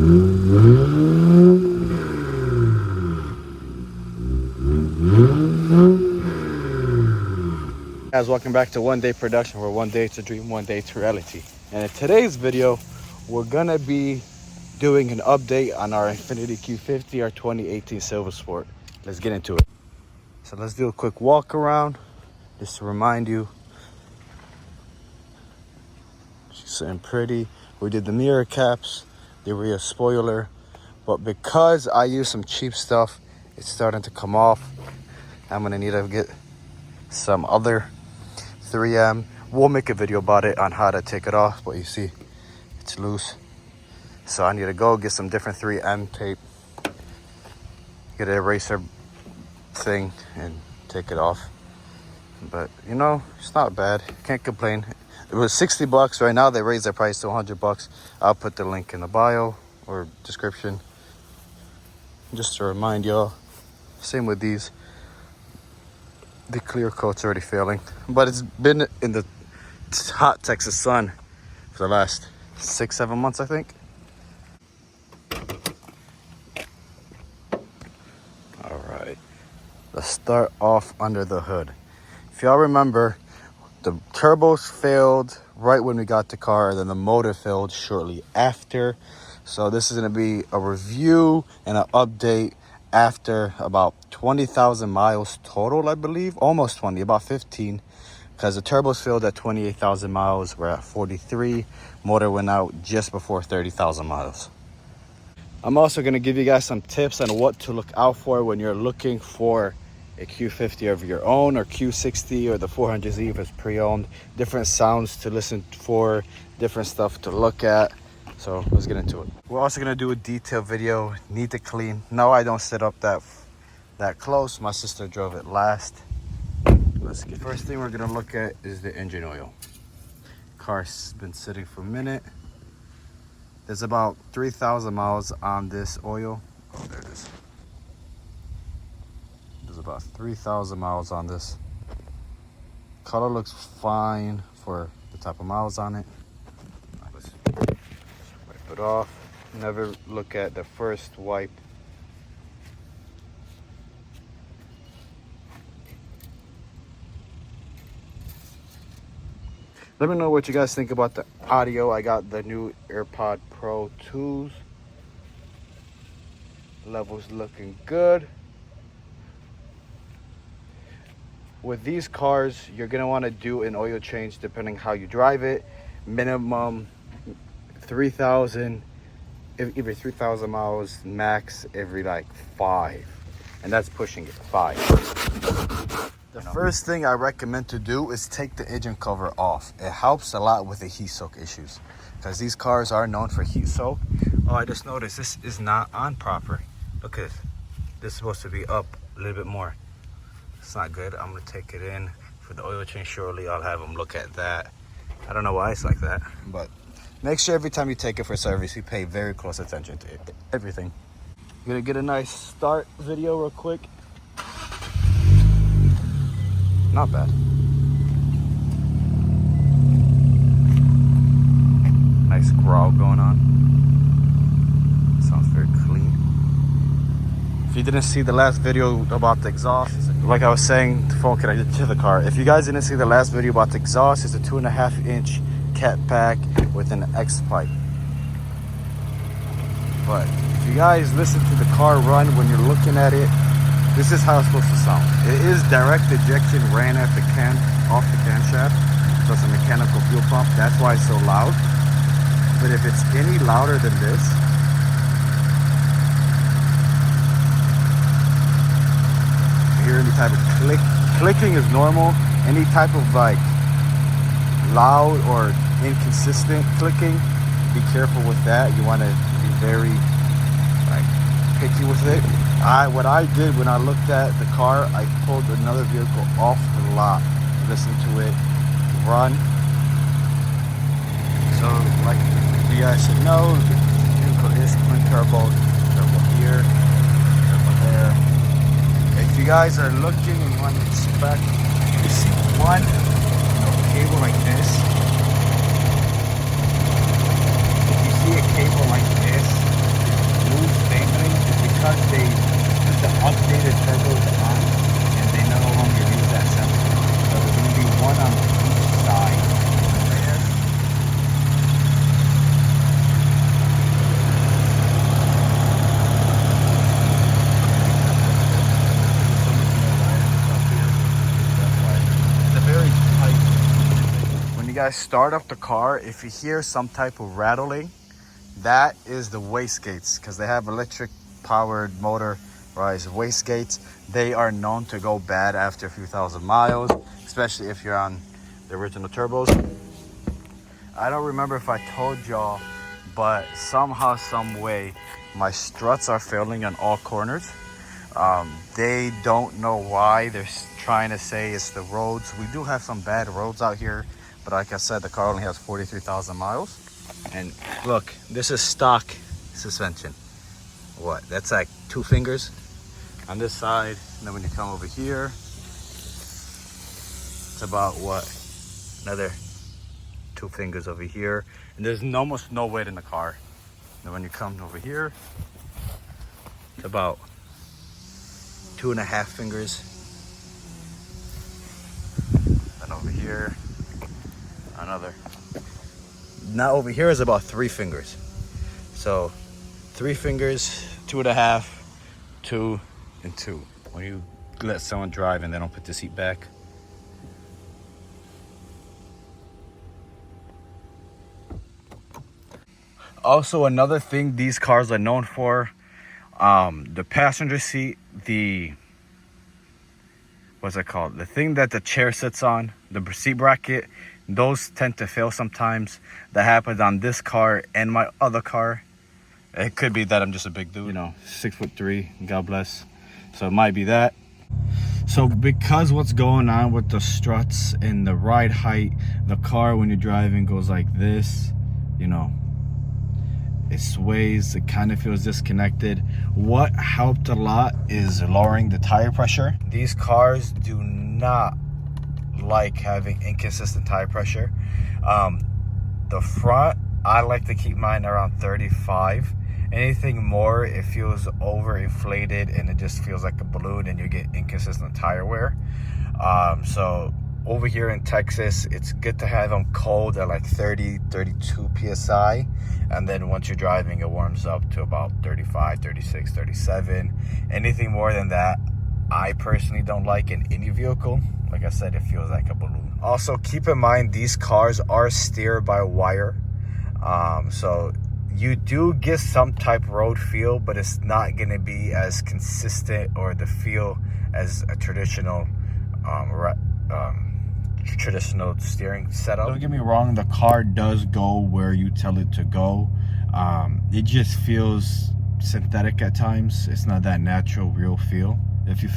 Guys, welcome back to One Day Production, where one day it's a dream, one day it's reality. And in today's video, we're gonna be doing an update on our Infiniti Q50, our 2018 Silver Sport. Let's get into it. So let's do a quick walk around, just to remind you. She's sitting pretty. We did the mirror caps, the rear spoiler, but because I used some cheap stuff, it's starting to come off. I'm gonna need to get some other 3M. We'll make a video about it on how to take it off, but you see it's loose. So I need to go get some different 3M tape, get an eraser thing and take it off. But you know, it's not bad, can't complain. It was 60 bucks. Right now they raised their price to 100 bucks. I'll put the link in the bio or description, just to remind y'all. Same with these. The clear coat's already failing, but it's been in the hot Texas sun for the last 6-7 months, I think. All right, let's start off under the hood. If y'all remember, the turbos failed right when we got the car, then the motor failed shortly after. So this is going to be a review and an update after about 20,000 miles total, I believe. Almost 20, about 15, because the turbos failed at 28,000 miles. We're at 43. Motor went out just before 30,000 miles. I'm also going to give you guys some tips on what to look out for when you're looking for a Q50 of your own, or Q60, or the 400Z if it's pre-owned. Different sounds to listen for, different stuff to look at. So let's get into it. We're also gonna do a detailed video. Need to clean. No, I don't sit up that close. My sister drove it last. Let's get. First thing we're gonna look at is the engine oil. Car's been sitting for a minute. There's about 3,000 miles on this oil. Oh, there it is. There's about 3,000 miles on this. Color looks fine for the type of miles on it. Let's wipe it off. Never look at the first wipe. Let me know what you guys think about the audio. I got the new AirPod Pro 2s. Levels looking good. With these cars, you're gonna want to do an oil change depending how you drive it. Minimum 3,000, either 3,000 miles, max every like 5, and that's pushing it, 5. The first thing I recommend to do is take the engine cover off. It helps a lot with the heat soak issues, because these cars are known for heat soak. Oh, I just noticed this is not on proper. Look at this. This is supposed to be up a little bit more. It's not good. I'm gonna take it in for the oil change shortly. I'll have them look at that. I don't know why it's like that, but make sure every time you take it for service, you pay very close attention to it, everything. I'm gonna get a nice start video real quick. Not bad. Nice growl going on. Sounds very clean. If you didn't see the last video about the exhaust, like I was saying, the phone connected to the car. If you guys didn't see the last video about the exhaust, it's a 2.5-inch cat pack with an X pipe. But if you guys listen to the car run when you're looking at it, this is how it's supposed to sound. It is direct ejection, ran off the camshaft, so it's a mechanical fuel pump. That's why it's so loud. But if it's any louder than this, hear any type of clicking is normal. Any type of like loud or inconsistent clicking, be careful with that. You want to be very like picky with it. What I did when I looked at the car, I pulled another vehicle off the lot, listened to it run. So like you guys should know, the vehicle is twin turbo here, turbo there. If you guys are looking and you want to inspect, you see one cable like this. If you see a cable like this, I start up the car, if you hear some type of rattling, that is the wastegates, because they have electric powered motorized wastegates. They are known to go bad after a few thousand miles, especially if you're on the original turbos. I don't remember if I told y'all, but somehow, some way, my struts are failing on all corners. They don't know why. They're trying to say it's the roads. We do have some bad roads out here, but like I said, the car only has 43,000 miles. And look, this is stock suspension. What? That's like 2 fingers on this side. And then when you come over here, it's about what? Another 2 fingers over here. And there's almost no weight in the car. And when you come over here, it's about 2.5 fingers. And over here, another. Now over here is about 3 fingers. So 3 fingers, 2.5, 2, and 2. When you let someone drive and they don't put the seat back. Also, another thing these cars are known for, the passenger seat, what's it called? The thing that the chair sits on, the seat bracket, those tend to fail sometimes. That happens on this car and my other car. It could be that I'm just a big dude, 6'3", God bless. So it might be that. So because what's going on with the struts and the ride height, the car when you're driving goes like this, it sways, it kind of feels disconnected. What helped a lot is lowering the tire pressure. These cars do not like having inconsistent tire pressure. The front, I like to keep mine around 35. Anything more, it feels overinflated and it just feels like a balloon and you get inconsistent tire wear. So over here in Texas, it's good to have them cold at like 30, 32 PSI. And then once you're driving, it warms up to about 35, 36, 37. Anything more than that, I personally don't like in any vehicle. Like I said, it feels like a balloon. Also, keep in mind, these cars are steered by wire. So you do get some type of road feel, but it's not going to be as consistent or the feel as a traditional steering setup. Don't get me wrong, the car does go where you tell it to go. It just feels synthetic at times. It's not that natural, real feel. If you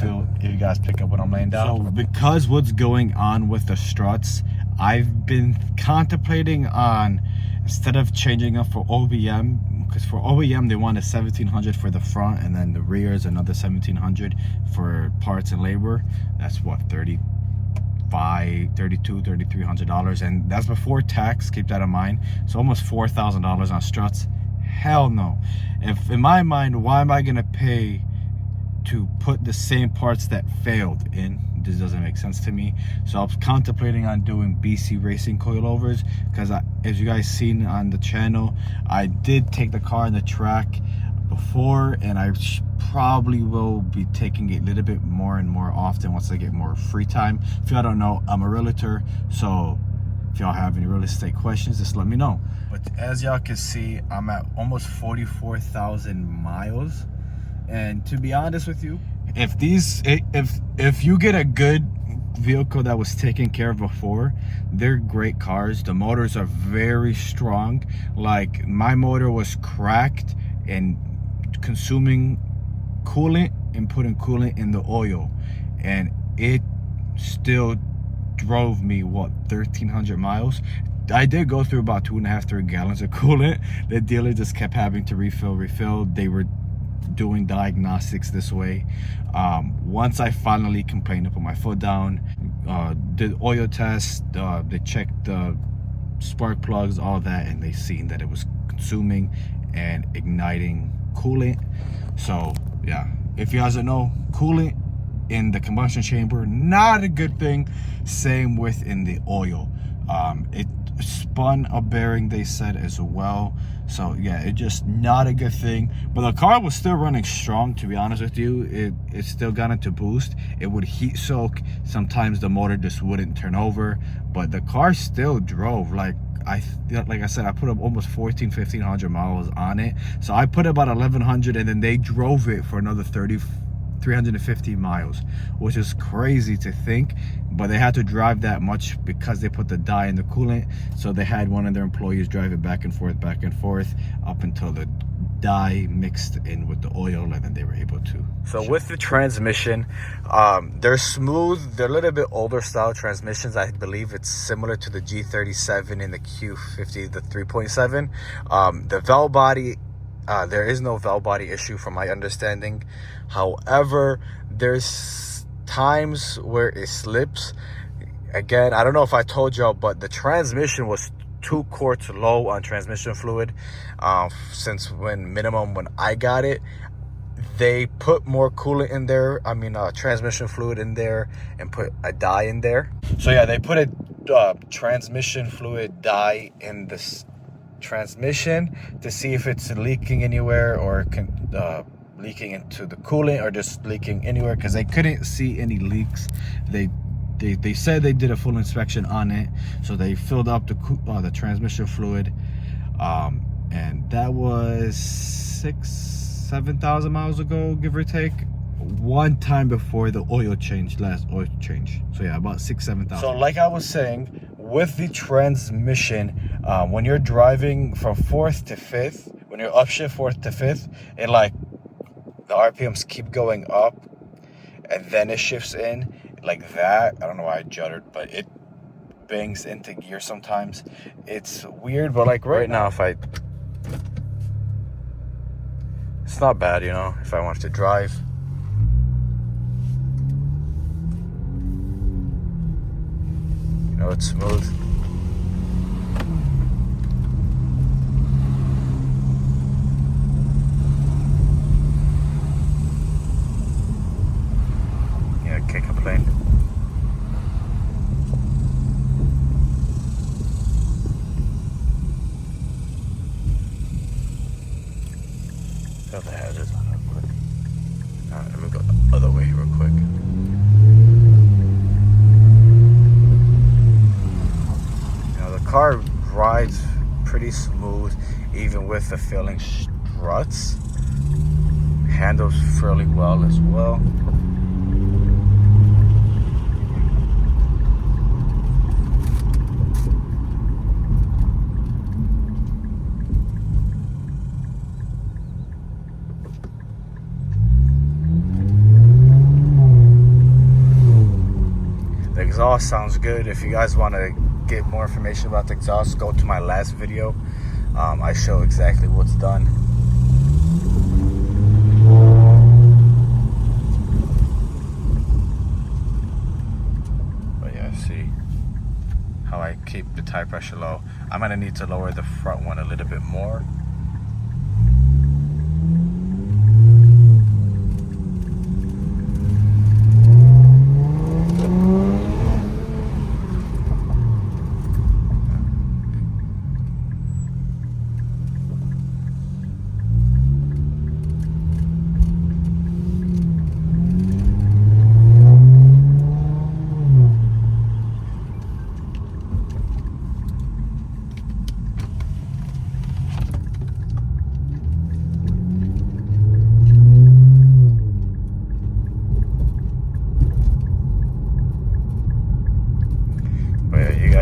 guys pick up what I'm laying down. So because what's going on with the struts, I've been contemplating on, instead of changing them for OEM, because for OEM they want a 1,700 for the front, and then the rear is another 1,700 for parts and labor. That's what, $3,200, $3,300, and that's before tax. Keep that in mind. So almost $4,000 on struts. Hell no. If in my mind, why am I gonna pay to put the same parts that failed in? This doesn't make sense to me. So I was contemplating on doing BC racing coilovers, because as you guys seen on the channel, I did take the car on the track before, and I probably will be taking it a little bit more and more often once I get more free time. If y'all don't know, I'm a realtor, so if y'all have any real estate questions, just let me know. But as y'all can see, I'm at almost 44,000 miles. And to be honest with you, if you get a good vehicle that was taken care of before, they're great cars. The motors are very strong. Like my motor was cracked and consuming coolant and putting coolant in the oil, and it still drove me 1,300 miles. I did go through about 2.5 3 gallons of coolant. The dealer just kept having to refill. They were doing diagnostics this way. Once I finally complained to put my foot down, did oil test, they checked the spark plugs, all that, and they seen that it was consuming and igniting coolant. So yeah, if you guys don't know, coolant in the combustion chamber, not a good thing. Same with in the oil. spun a bearing, they said, as well. So yeah, it just not a good thing. But the car was still running strong, to be honest with you. It still got into boost. It would heat soak. Sometimes the motor just wouldn't turn over, but the car still drove. Like I said, I put up almost 1,500 miles on it. So I put about 1,100, and then they drove it for another 350 miles, which is crazy to think, but they had to drive that much because they put the dye in the coolant. So they had one of their employees drive it back and forth up until the dye mixed in with the oil, and then they were able to. So with the transmission, they're smooth. They're a little bit older style transmissions. I believe it's similar to the G37 and the Q50, the 3.7. The valve body, there is no valve body issue from my understanding. However, there's times where it slips. Again, I don't know if I told y'all, but the transmission was 2 quarts low on transmission fluid. Since when I got it, they put more coolant in there, transmission fluid in there, and put a dye in there. So yeah, they put a transmission fluid dye in this transmission to see if it's leaking anywhere, or leaking into the coolant, or just leaking anywhere, because they couldn't see any leaks. They said they did a full inspection on it, so they filled up the transmission fluid, and that was 7,000 miles ago, give or take. One time before the last oil change. So yeah, about 7,000. So like I was saying, with the transmission, when you're driving from 4th to 5th, when you're upshift 4th to 5th, it the RPMs keep going up, and then it shifts in like that. I don't know why I juddered, but it bangs into gear sometimes. It's weird, but like right now, it's not bad, if I wanted to drive. It's smooth. Yeah, can't complain. Throw the hazards on real quick. Alright, let me go the other way real quick. The car rides pretty smooth, even with the failing struts. Handles fairly well as well. The exhaust sounds good. If you guys want to get more information about the exhaust, go to my last video. I show exactly what's done. But yeah, see how I keep the tire pressure low. I'm gonna need to lower the front one a little bit more.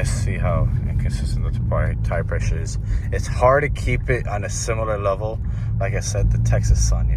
See how inconsistent the tire pressure is. It's hard to keep it on a similar level. Like I said, the Texas sun,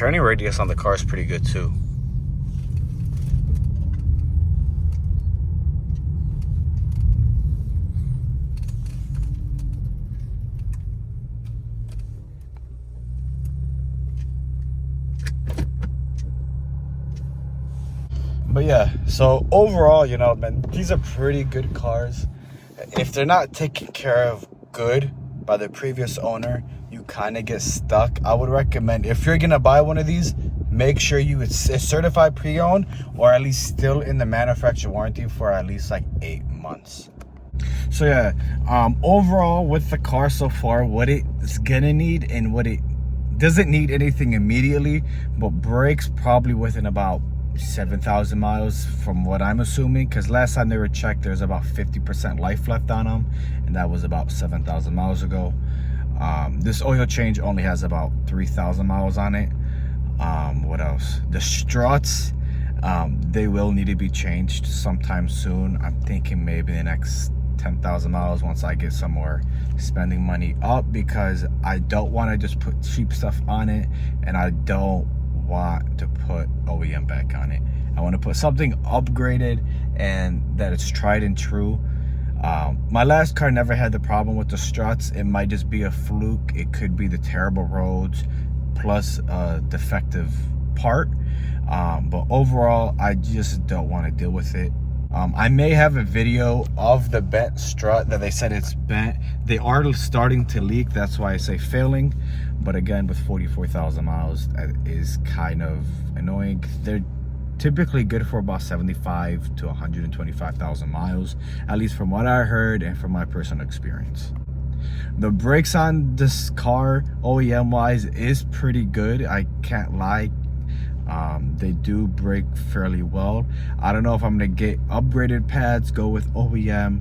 turning radius on the car is pretty good too. But yeah, so overall, you know, man, these are pretty good cars. If they're not taken care of good by the previous owner, you kind of get stuck. I would recommend, if you're gonna buy one of these, make sure it's certified pre-owned, or at least still in the manufacturer warranty for at least like 8 months. So yeah, overall with the car so far, what it's gonna need and what it doesn't need anything immediately, but brakes probably within about 7,000 miles from what I'm assuming, because last time they were checked there's about 50% life left on them, and that was about 7,000 miles ago. This oil change only has about 3,000 miles on it. What else? The struts, they will need to be changed sometime soon. I'm thinking maybe the next 10,000 miles once I get some more spending money up, because I don't want to just put cheap stuff on it, and I don't want to put OEM back on it. I want to put something upgraded and that it's tried and true. My last car never had the problem with the struts. It might just be a fluke. It could be the terrible roads plus a defective part. But overall, I just don't want to deal with it. I may have a video of the bent strut that they said it's bent. They are starting to leak. That's why I say failing. But again, with 44,000 miles, that is kind of annoying. They're typically good for about 75 to 125,000 miles, at least from what I heard and from my personal experience. The brakes on this car, OEM wise, is pretty good. I can't lie. They do brake fairly well. I don't know if I'm gonna get upgraded pads, go with OEM.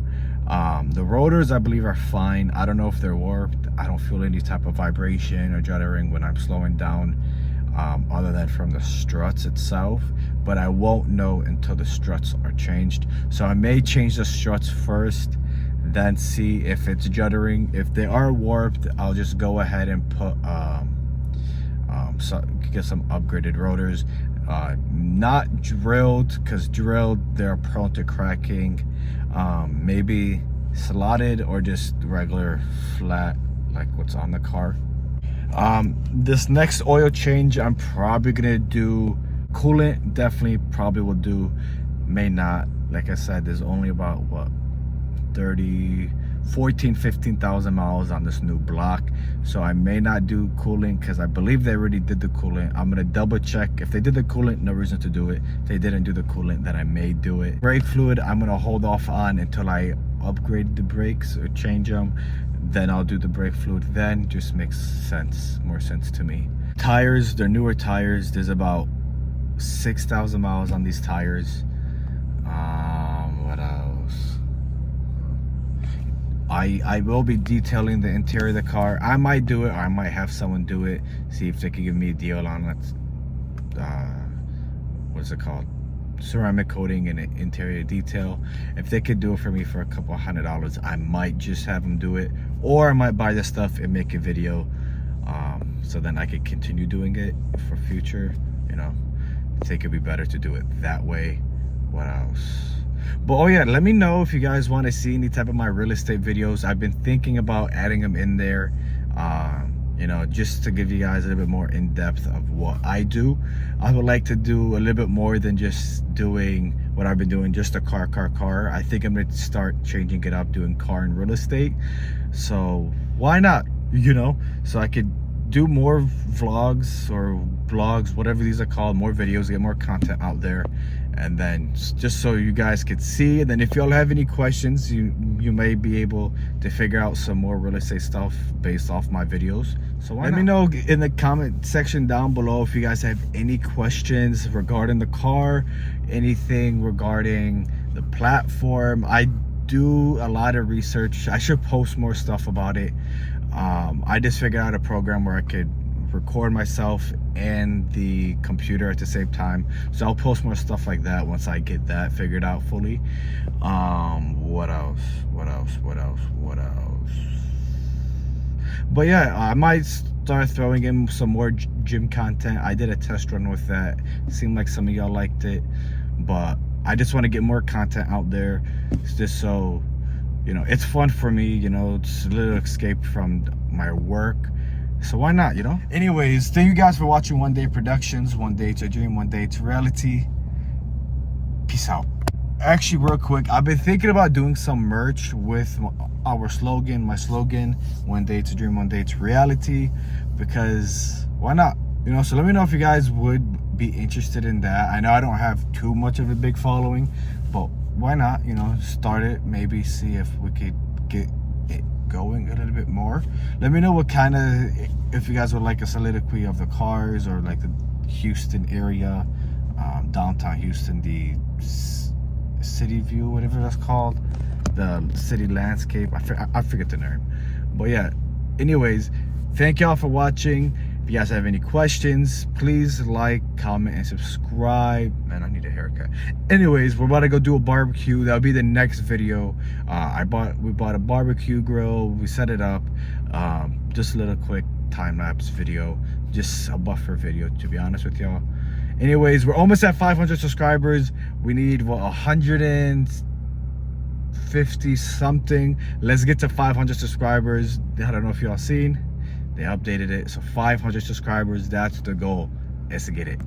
The rotors I believe are fine. I don't know if they're warped. I don't feel any type of vibration or juddering when I'm slowing down, other than from the struts itself, but I won't know until the struts are changed. So I may change the struts first, then see if it's juddering. If they are warped, I'll just go ahead and put so get some upgraded rotors, not drilled, because drilled they're prone to cracking. Maybe slotted or just regular flat like what's on the car. This next oil change, I'm probably gonna do coolant. Definitely probably will do, may not. Like I said, there's only about what 15,000 miles on this new block, so I may not do coolant because I believe they already did the coolant. I'm gonna double check. If they did the coolant, no reason to do it. If they didn't do the coolant, then I may do it. Brake fluid, I'm gonna hold off on until I upgrade the brakes or change them. Then I'll do the brake fluid. Then just makes sense, more sense to me. Tires, they're newer tires. There's about 6,000 miles on these tires. What else? I will be detailing the interior of the car. I might do it, or I might have someone do it. See if they can give me a deal on it. What's it called? Ceramic coating and an interior detail. If they could do it for me for a couple $100, I might just have them do it, or I might buy the stuff and make a video, so then I could continue doing it for future. You know, I think it'd be better to do it that way. What else? But oh yeah, let me know if you guys want to see any type of my real estate videos. I've been thinking about adding them in there, you know, just to give you guys a little bit more in depth of what I do. I would like to do a little bit more than just doing what I've been doing, just a car. I think I'm gonna start changing it up, doing car and real estate. So why not, you know? So I could do more vlogs or blogs, whatever these are called, more videos, get more content out there. And then just so you guys could see, and then if y'all have any questions, you may be able to figure out some more real estate stuff based off my videos. So let me know in the comment section down below if you guys have any questions regarding the car, anything regarding the platform. I do a lot of research. I should post more stuff about it. I just figured out a program where I could record myself and the computer at the same time, so I'll post more stuff like that once I get that figured out fully. What else? But yeah, I might start throwing in some more gym content. I did a test run with that. It seemed like some of y'all liked it, but I just want to get more content out there, just so, you know, it's fun for me, you know, it's a little escape from my work. So why not, you know? Anyways, thank you guys for watching One Day Productions. One day to dream, one day to reality. Peace out. Actually, real quick, I've been thinking about doing some merch with our slogan, my slogan, one day to dream, one day to reality, because why not? You know, so let me know if you guys would be interested in that. I know I don't have too much of a big following, but why not, you know, start it, maybe see if we could get it going a little bit more. Let me know what kind of, if you guys would like a soliloquy of the cars, or like the Houston area, downtown Houston, the city view, whatever that's called, the city landscape, I forget the name, but yeah, anyways, thank y'all for watching. If you guys have any questions, please like, comment, and subscribe. Man, I need a haircut. Anyways, we're about to go do a barbecue. That'll be the next video. We bought a barbecue grill, we set it up, just a little quick time-lapse video, just a buffer video, to be honest with y'all. Anyways, we're almost at 500 subscribers. We need, what, 150 something. Let's get to 500 subscribers. I don't know if y'all seen, they updated it, so 500 subscribers, that's the goal. Let's get it.